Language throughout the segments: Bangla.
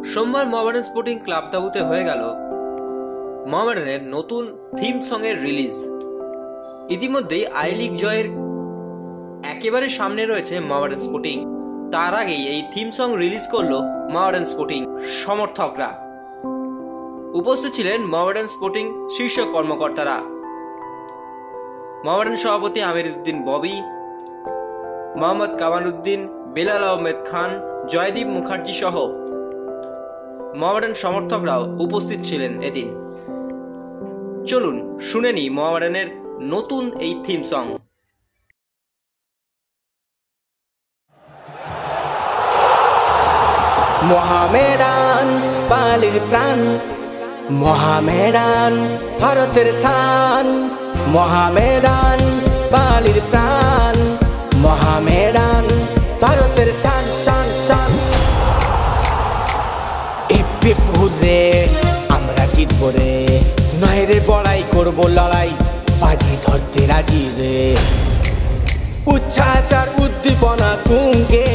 সোমবার মোহামেডান স্পোর্টিং ক্লাব তাঁবুতে হয়ে গেল মোহামেডানের নতুন থিম সঙের রিলিজ। ইতিমধ্যেই আই লিগ জয়ের একেবারে সামনে রয়েছে মোহামেডান স্পোর্টিং। তার আগেই এই থিম সং রিলিজ করলো মোহামেডান স্পোর্টিং সমর্থকরা। উপস্থিত ছিলেন মোহামেডান স্পোর্টিং শীর্ষ কর্মকর্তারা, মোহামেডান সভাপতি আমির উদ্দিন ববি, মোহাম্মদ কামালউদ্দিন, বেলাল আহমেদ খান, জয়দীপ মুখার্জি সহ মোহামেডান সমর্থকরাও উপস্থিত ছিলেন এদিন। চলুন শুনে নি মোহামেডানের নতুন এই থিম সং। মোহামেডান বালির প্রাণ, মোহামেডান ভারতের শান, মোহামেডান বালির প্রাণ, মোহামেডান ভারতের শান শান শান। এপিপুরে আমরা জিতবো রে, নয় রে বড়াই করবো লড়াই, বাজি ধরতে রাজি রে। উচ্ছ্বাস আর উদ্দীপনা তুঙ্গে,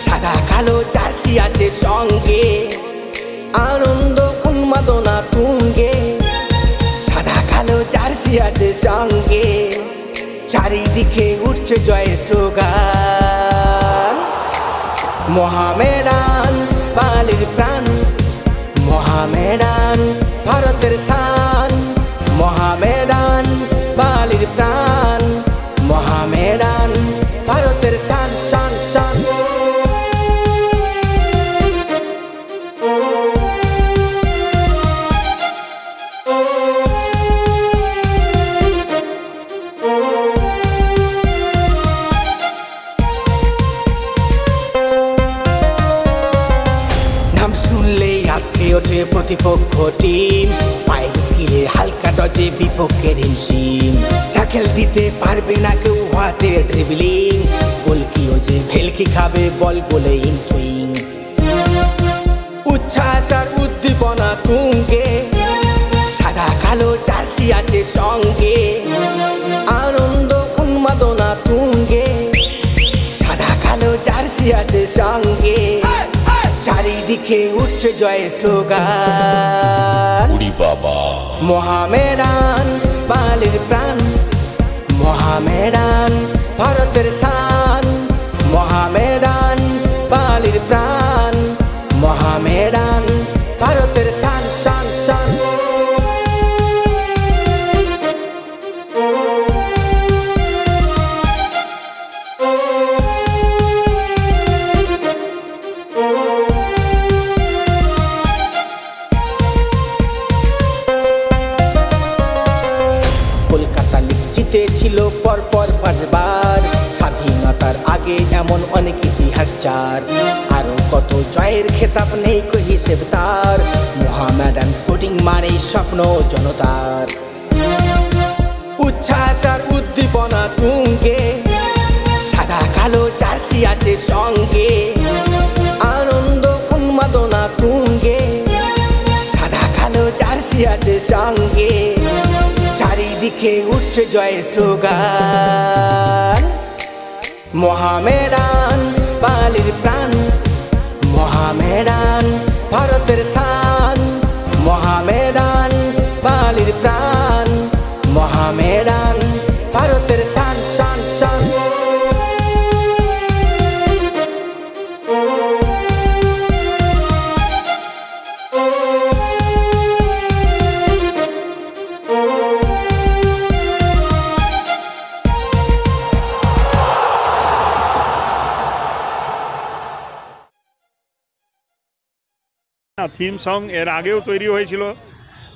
সাদা কালো জার্সি আছে সঙ্গে, আনন্দ উন্মাদনা তুঙ্গে, সাদা কালো জার্সি আছে সঙ্গে, চারিদিকে উঠছে জয়ের স্লোগান। মোহামেডান বালির প্রাণ, মোহামেডান ভারতের শান, মোহামেডান বালির প্রাণ, মোহামেডান ভারতের শান শান শান। ওঠে প্রতিপক্ষ টিম, পায়ের স্কিলে হালকা ডজে বিপক্ষের হিমশিম, ট্যাকেল দিতে পারবে না কেউ, হাতে ড্রিবলিং, গোলকিও যে ভেলকি খাবে বল বলে ইন সুইং। উচ্ছ্বাস আর উদ্দীপনা তুঙ্গে, সাদা কালো জার্সি আছে সঙ্গে, আনন্দ উন্মাদনা তুঙ্গে, সাদা কালো জার্সি আছে সঙ্গে, চারিদিকে উঠছে জয়ের স্লোগান। মোহামেডান বালির প্রাণ, মোহামেডান ভারতের শান, মোহামেডান বালির প্রাণ, মোহামেডান ভারতের শান শান শান। ছিল পরপর 5 বার, স্বাধীনতার আগে এমন অনেক ইতিহাস চার, আরো কত জয়ের খেতাব নেই কো হিসেব তার, মোহামেডান স্পোর্টিং মানে স্বপ্ন জনতার। উচ্ছ্বাস আর উদ্দীপনা তুঙ্গে, সাদা কালো জার্সি আছে সঙ্গে, আনন্দ উন্মাদনা তুঙ্গে, সাদা কালো জার্সি আছে সঙ্গে, চারিদিকে উঠছে জয়ের স্লোগান। মোহামেডান বালির প্রাণ, মোহামেডান ভারতের শান, মোহামেডান বালির প্রাণ, মোহামেডান ভারতের শান শান শান। থিম সং এর আগেও তৈরি হয়েছিল,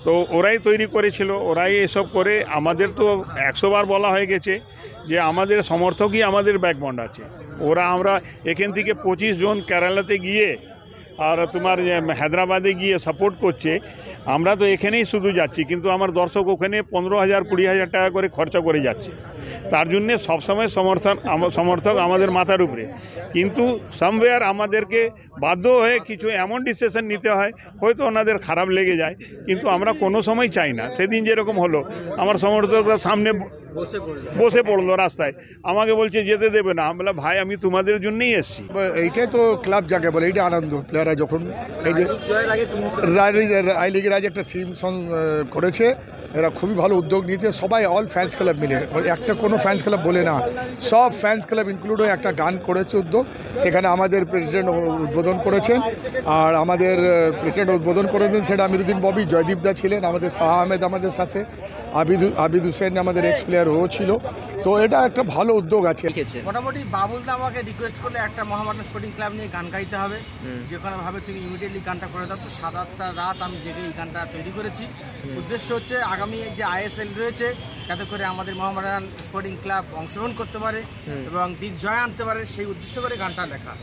তো ওরাই তৈরি করেছিল, ওরাই এসব করে। আমাদের তো 100 বার বলা হয়ে গেছে যে আমাদের সমর্থকই আমাদের ব্যাকবন্ড আছে। আমরা এখান থেকে 25 জন কেরালাতে গিয়ে আর তোমার হায়দ্রাবাদে গিয়ে সাপোর্ট করছে, আমরা তো এখানেই শুধু যাচ্ছি, কিন্তু আমার দর্শক ওখানে 15,000-20,000 টাকা করে খরচা করে যাচ্ছে। তার জন্যে সবসময় সমর্থক আমাদের মাথার উপরে, কিন্তু সামওয়্যার আমাদেরকে বাধ্য হয়ে কিছু এমন ডিসিশন নিতে হয়, হয়তো ওনাদের খারাপ লেগে যায়, কিন্তু আমরা কোনো সময় চাই না। সেদিন যেরকম হলো, আমার সমর্থকরা সামনে বসে পড়লো রাস্তায়, আমাকে বলছে যেতে দেবে না। আমি বললাম ভাই আমি তোমাদের জন্যই এসেছি। এইটাই তো ক্লাব যাকে বলে, এইটা আনন্দ। প্লেয়াররা যখন এই যে আই লিগের আজ একটা থিম সং করেছে, এরা খুবই ভালো উদ্যোগ নিয়েছে। সবাই অল ফ্যান্স ক্লাব মিলে, একটা কোনো ফ্যান্স ক্লাব বলে না, সব ফ্যান্স ক্লাব ইনক্লুড হয়ে একটা গান করেছে উদ্যোগ। সেখানে আমাদের প্রেসিডেন্ট উদ্বোধন করেছেন, আর আমাদের প্রেসিডেন্ট উদ্বোধন করেছেন সেটা আমিরুদ্দিন ববি, জয়দীপ দা ছিলেন, আমাদের তাহা আহমেদ আমাদের সাথে, আবিদ হুসেন আমাদের এক্স প্লেয়ার ও ছিল। তো এটা একটা ভালো উদ্যোগ আছে। মোটামুটি বাবুলদা আমাকে রিকোয়েস্ট করলে একটা মোহামেডান স্পোর্টিং ক্লাব নিয়ে গান গাইতে হবে, যে কোনোভাবে তুমি ইমিডিয়েটলি গানটা করে দাও। তো 7-8টা রাত আমি জেগে এই গানটা তৈরি করেছি। উদ্দেশ্য হচ্ছে আগামী যে আইএসএল রয়েছে যাতে করে আমাদের মোহামেডান স্পোর্টিং ক্লাব অংশগ্রহণ করতে পারে এবং বিজয় আনতে পারে, সেই উদ্দেশ্য করে গানটা লেখা।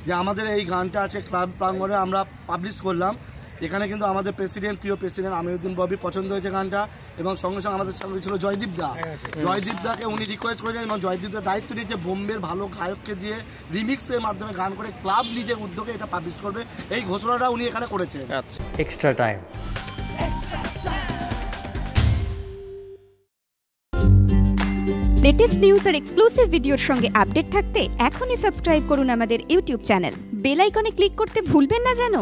যে আমাদের এই গানটা আছে ক্লাব প্রাঙ্গণে আমরা পাবলিশ করলাম। এখানে কিন্তু আমাদের প্রেসিডেন্ট, প্রিয় প্রেসিডেন্ট আমিরুদ্দিন ববি পছন্দ হয়েছে গানটা, এবং সঙ্গে সঙ্গে আমাদের সঙ্গে ছিল জয়দীপ দা। জয়দীপ দাকে উনি রিকোয়েস্ট করেছেন এবং জয়দীপ দা দায়িত্ব নিয়েছে বোম্বের ভালো গায়ককে দিয়ে রিমিক্সের মাধ্যমে গান করে ক্লাব নিজের উদ্যোগে এটা পাবলিশ করবে, এই ঘোষণাটা উনি এখানে করেছেন। Extra time. লেটেস্ট নিউজ আর এক্সক্লুসিভ ভিডিওর সঙ্গে আপডেট থাকতে এখনই সাবস্ক্রাইব করুন আমাদের ইউটিউব চ্যানেল। বেল আইকনে ক্লিক করতে ভুলবেন না যেন।